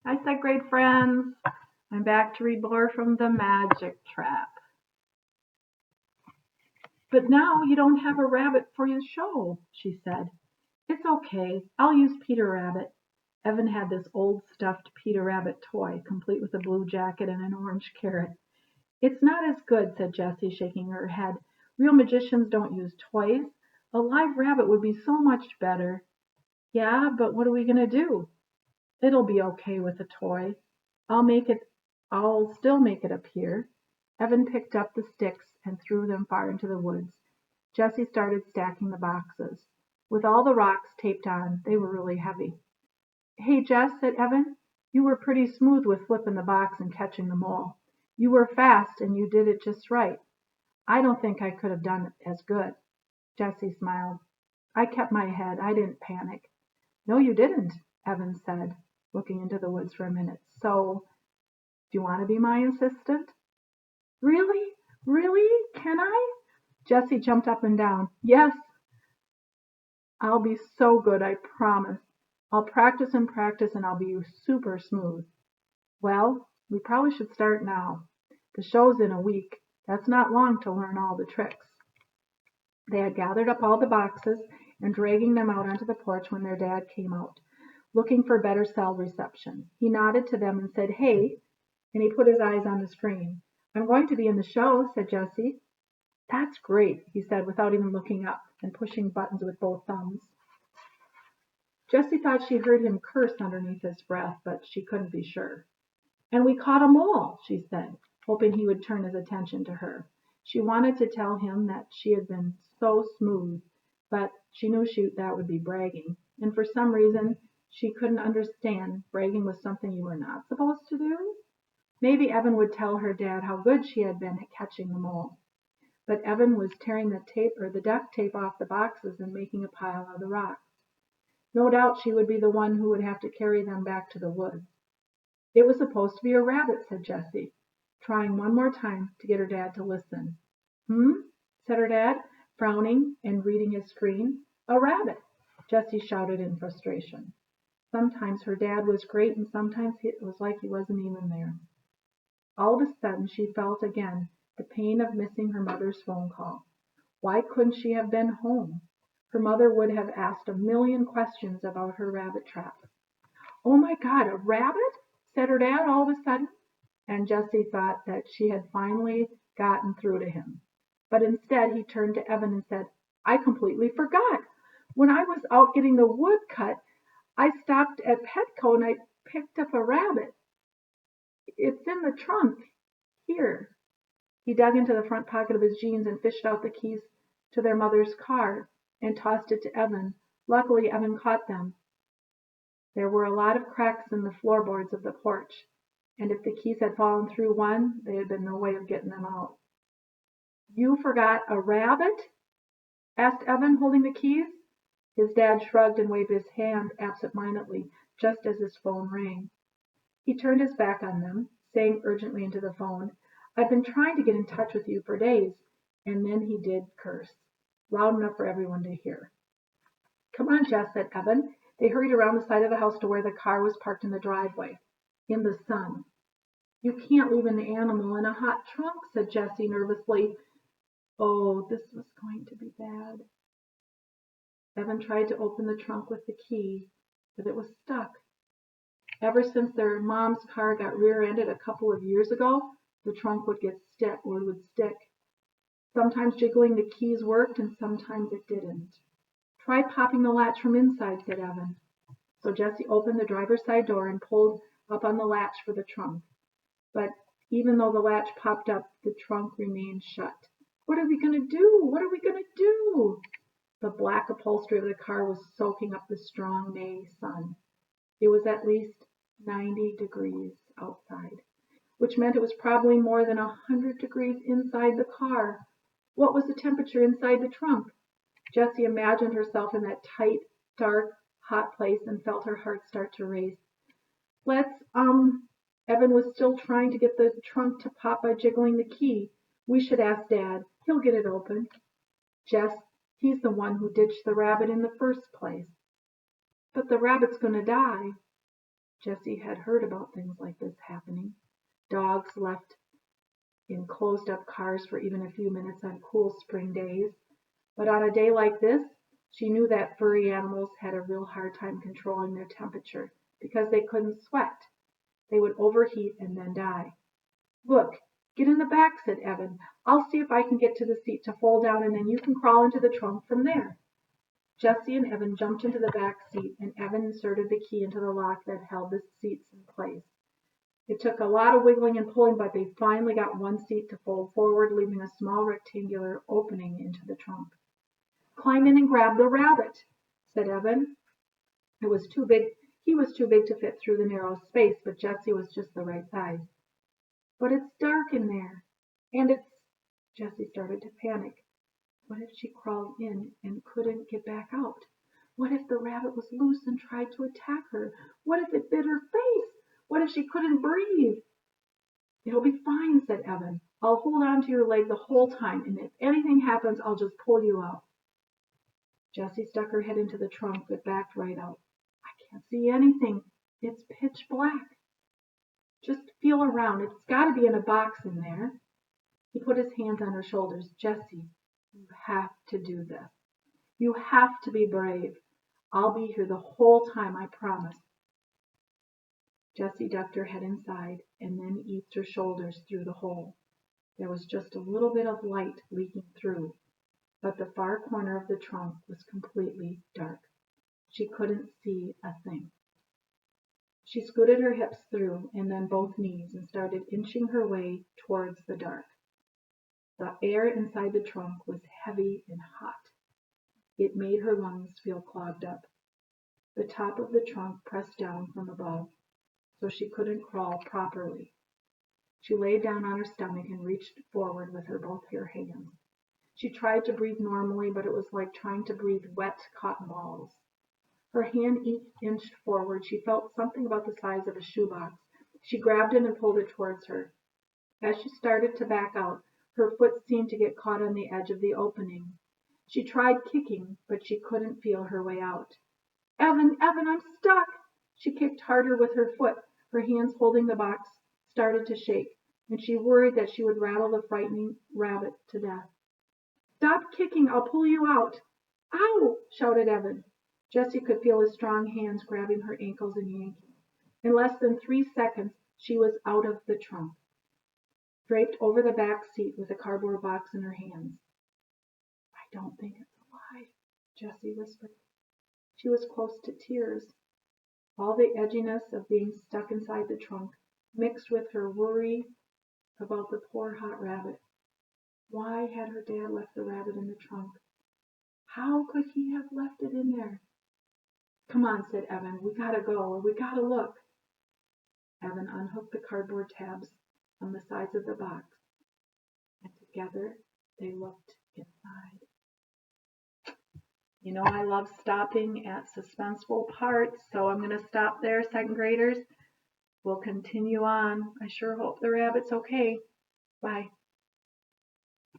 Hi, second grade friends. I'm back to read more from the Magic Trap. But now you don't have a rabbit for your show, she said. It's okay. I'll use Peter Rabbit. Evan had this old stuffed Peter Rabbit toy, complete with a blue jacket and an orange carrot. It's not as good, said Jessie, shaking her head. Real magicians don't use toys. A live rabbit would be so much better. Yeah, but what are we going to do? It'll be okay with a toy. I'll make it I'll still make it appear. Evan picked up the sticks and threw them far into the woods. Jessie started stacking the boxes. With all the rocks taped on, they were really heavy. Hey, Jess, said Evan, you were pretty smooth with flipping the box and catching the mole. You were fast and you did it just right. I don't think I could have done it as good. Jessie smiled. I kept my head. I didn't panic. No, you didn't, Evan said, looking into the woods for a minute. So, do you want to be my assistant? Really? Really? Can I? Jessie jumped up and down. Yes, I'll be so good, I promise. I'll practice and practice and I'll be super smooth. Well, we probably should start now. The show's in a week. That's not long to learn all the tricks. They had gathered up all the boxes and dragging them out onto the porch when their dad came out, looking for better cell reception. He nodded to them and said, Hey, and he put his eyes on the screen. I'm going to be in the show, said Jessie. That's great, he said without even looking up and pushing buttons with both thumbs. Jessie thought she heard him curse underneath his breath, but she couldn't be sure. And we caught 'em all, she said, hoping he would turn his attention to her. She wanted to tell him that she had been so smooth, but she knew that would be bragging. And for some reason, she couldn't understand bragging was something you were not supposed to do. Maybe Evan would tell her dad how good she had been at catching the mole. But Evan was tearing the duct tape off the boxes and making a pile of the rocks. No doubt she would be the one who would have to carry them back to the woods. It was supposed to be a rabbit, said Jessie, trying one more time to get her dad to listen. Said her dad, frowning and reading his screen. A rabbit, Jessie shouted in frustration. Sometimes her dad was great and sometimes it was like he wasn't even there. All of a sudden she felt again the pain of missing her mother's phone call. Why couldn't she have been home? Her mother would have asked a million questions about her rabbit trap. Oh my God, a rabbit? Said her dad all of a sudden. And Jessie thought that she had finally gotten through to him. But instead he turned to Evan and said, I completely forgot. When I was out getting the wood cut, I stopped at Petco and I picked up a rabbit. It's in the trunk here. He dug into the front pocket of his jeans and fished out the keys to their mother's car and tossed it to Evan. Luckily, Evan caught them. There were a lot of cracks in the floorboards of the porch, and if the keys had fallen through one, there had been no way of getting them out. You forgot a rabbit? Asked Evan, holding the keys. His dad shrugged and waved his hand absent-mindedly, just as his phone rang. He turned his back on them, saying urgently into the phone, I've been trying to get in touch with you for days. And then he did curse, loud enough for everyone to hear. Come on, Jess, said Evan. They hurried around the side of the house to where the car was parked in the driveway, in the sun. You can't leave an animal in a hot trunk, said Jessie nervously. Oh, this was going to be bad. Evan tried to open the trunk with the key, but it was stuck. Ever since their mom's car got rear-ended a couple of years ago, the trunk would stick. Sometimes jiggling the keys worked and sometimes it didn't. Try popping the latch from inside, said Evan. So Jessie opened the driver's side door and pulled up on the latch for the trunk. But even though the latch popped up, the trunk remained shut. What are we going to do? What are we going to do? The black upholstery of the car was soaking up the strong May sun. It was at least 90 degrees outside, which meant it was probably more than 100 degrees inside the car. What was the temperature inside the trunk? Jessie imagined herself in that tight, dark, hot place and felt her heart start to race. Evan was still trying to get the trunk to pop by jiggling the key. We should ask Dad. He'll get it open. Jess, he's the one who ditched the rabbit in the first place. But the rabbit's going to die. Jessie had heard about things like this happening. Dogs left in closed-up cars for even a few minutes on cool spring days. But on a day like this, she knew that furry animals had a real hard time controlling their temperature because they couldn't sweat. They would overheat and then die. "Look, get in the back," said Evan. "I'll see if I can get to the seat to fold down, and then you can crawl into the trunk from there." Jessie and Evan jumped into the back seat, and Evan inserted the key into the lock that held the seats in place. It took a lot of wiggling and pulling, but they finally got one seat to fold forward, leaving a small rectangular opening into the trunk. "Climb in and grab the rabbit," said Evan. It was too big. He was too big to fit through the narrow space, but Jessie was just the right size. "But it's dark in there, and it's—" Jessie started to panic. What if she crawled in and couldn't get back out? What if the rabbit was loose and tried to attack her? What if it bit her face? What if she couldn't breathe? "It'll be fine," said Evan. "I'll hold on to your leg the whole time, and if anything happens, I'll just pull you out." Jessie stuck her head into the trunk, but backed right out. "I can't see anything. It's pitch black." "Just feel around. It's got to be in a box in there." He put his hands on her shoulders. "Jessie, you have to do this. You have to be brave. I'll be here the whole time, I promise." Jessie ducked her head inside and then eased her shoulders through the hole. There was just a little bit of light leaking through, but the far corner of the trunk was completely dark. She couldn't see a thing. She scooted her hips through and then both knees and started inching her way towards the dark. The air inside the trunk was heavy and hot. It made her lungs feel clogged up. The top of the trunk pressed down from above, so she couldn't crawl properly. She lay down on her stomach and reached forward with both her hands. She tried to breathe normally, but it was like trying to breathe wet cotton balls. Her hand inched forward. She felt something about the size of a shoebox. She grabbed it and pulled it towards her. As she started to back out, her foot seemed to get caught on the edge of the opening. She tried kicking, but she couldn't feel her way out. "Evan, Evan, I'm stuck!" She kicked harder with her foot. Her hands holding the box started to shake, and she worried that she would rattle the frightening rabbit to death. "Stop kicking! I'll pull you out!" "Ow!" shouted Evan. Jessie could feel his strong hands grabbing her ankles and yanking. In less than 3 seconds, she was out of the trunk, draped over the back seat with a cardboard box in her hands. "I don't think it's alive," Jessie whispered. She was close to tears. All the edginess of being stuck inside the trunk mixed with her worry about the poor hot rabbit. Why had her dad left the rabbit in the trunk? How could he have left it in there? "Come on," said Evan. "We gotta go, or we gotta look." Evan unhooked the cardboard tabs on the sides of the box, and together they looked inside. You know, I love stopping at suspenseful parts, so I'm going to stop there, second graders. We'll continue on. I sure hope the rabbit's okay. Bye.